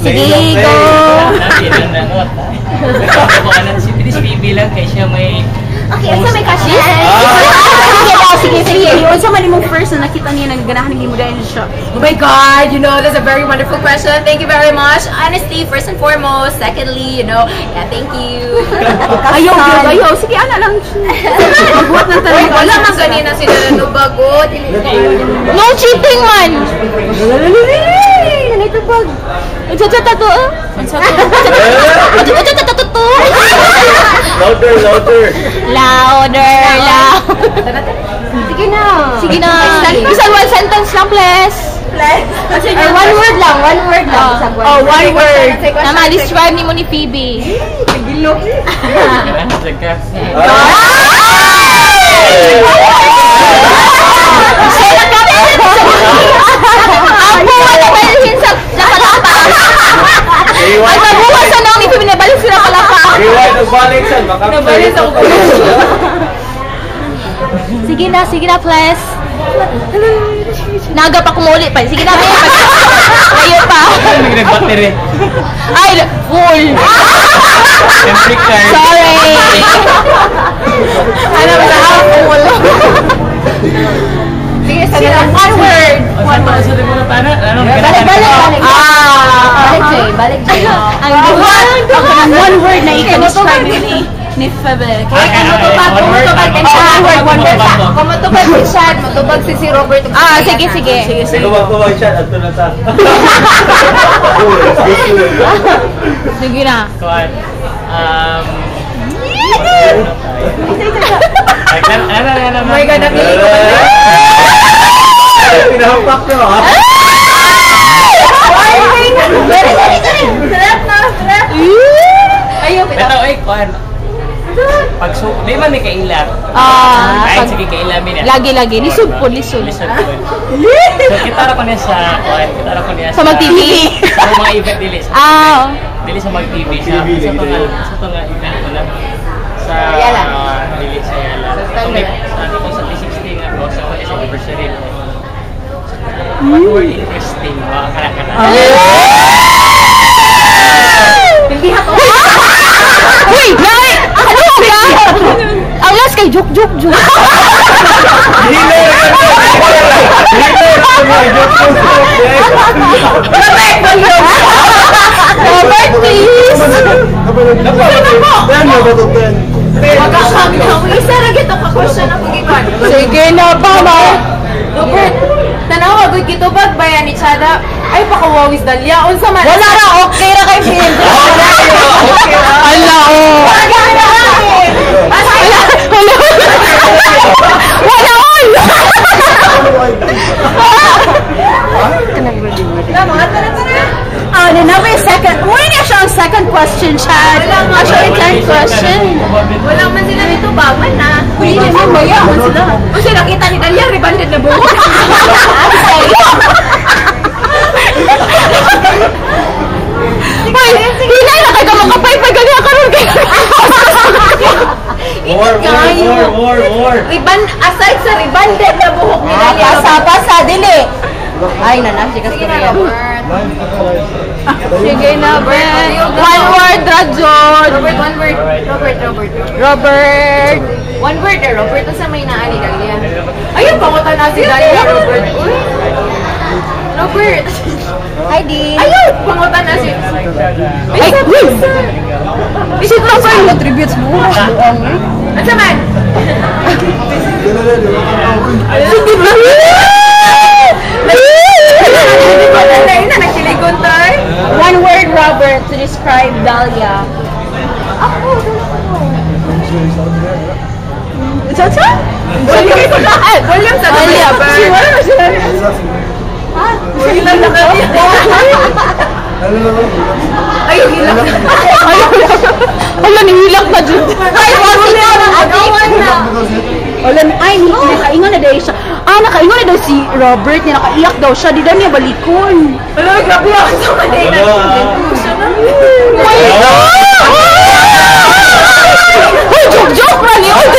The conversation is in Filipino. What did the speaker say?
Sige, go! Si Bilis bibilang kay siya may... Okay, asa may kasi? Sige, sige. Yun sa mali mong first na nakita niya nagaganahan ng mo dahil siya. Oh my God, you know, that's a very wonderful question. Thank you very much. Honestly, first and foremost. Secondly, you know, yeah, thank you. Ayaw. Sige, ana lang. Magbuhat ng tanong. Wala man ganina sila nanubagot. No cheating man! Ito bag. Tato. Louder. Sige na. Isang one sentence lang, please. Or one word lang. Oh, one word. Tama, describe ni mo ni Phoebe. Ang buwan na balhin sa palapa. Ay, mabuwan sa nang ni Phoebe na balhin sa palapa. Nagbalik sa Nabalik sa kulo. Sige na, please. Naga pa kumuli pa. Sige na, Layo pa. Nag-battery. Ay, full. Sorry. Ano ba na full? Sige, one word. Balik, Jay. Ang one word na i-describe ni Phoebe. Kumutubag si Shad, matubag si Robert. Sige. Tubag siya, ato na ta. Sige na. Kuan. Oh my God, napili ko ba? Pinahampak nyo, ha? Sarap. Ayaw, Pero kuan. Pag di man may kaila. Kahit sige kaila min. Lagi. Lisod po. So kita ra ko niya sa kuan, Sa mag-TV. Sa mga event dili. Dili sa mag-TV sa tunga event ko lang. Sa dili sa Yala. Sa 2016 nga ko sa anniversary. More interesting mga kana. hindi ako. Uy! Nay! Ano ka? Ang last kay joke. Robert, please! Isa na gito ka-question ako gikan. Sige na ba, ma? Robert, tanawa gud gito bag bayan ni Chada. Ay pakawawis dalya unsa man. Wala na, okay ra kay Phil. Ala, second question, Chad. Actually, 10th question. Walang man sila dito baman na. Pwede na, mayaman sila. Kasi nakita ni Dalia, rebanded na buhok. Hoy, hinay na kayo ka makapay-pay gali ka ron kayo. War. Aside sa rebanded na buhok ni Dalia. Pasa, dili. Ay, nanak, sige ka. Sige na, Ben. One word, Rajon. Robert, one word. Robert. One word eh, Robert. Sa may naani, Dalia. Ayun, pangutan na si Dalia, Robert. Uy. Robert. Hi, Di. Ayun, pangutan na si... Ay, wait. Isit lang sa iyo. Tributes mo. Ano man? One word, Robert, to describe Dahlia. Chacha? William sa Dahlia, William na kami. Ayaw, hilak. Hala, nihilak na dyan. Ay, agawan na. Hala, ay, nakaingon na daw siya. Nakaingon na daw si Robert, niya nakaiyak daw siya. Di daw niya balikon. Wala, grabe ako sa kanina. Uy, joke man yun.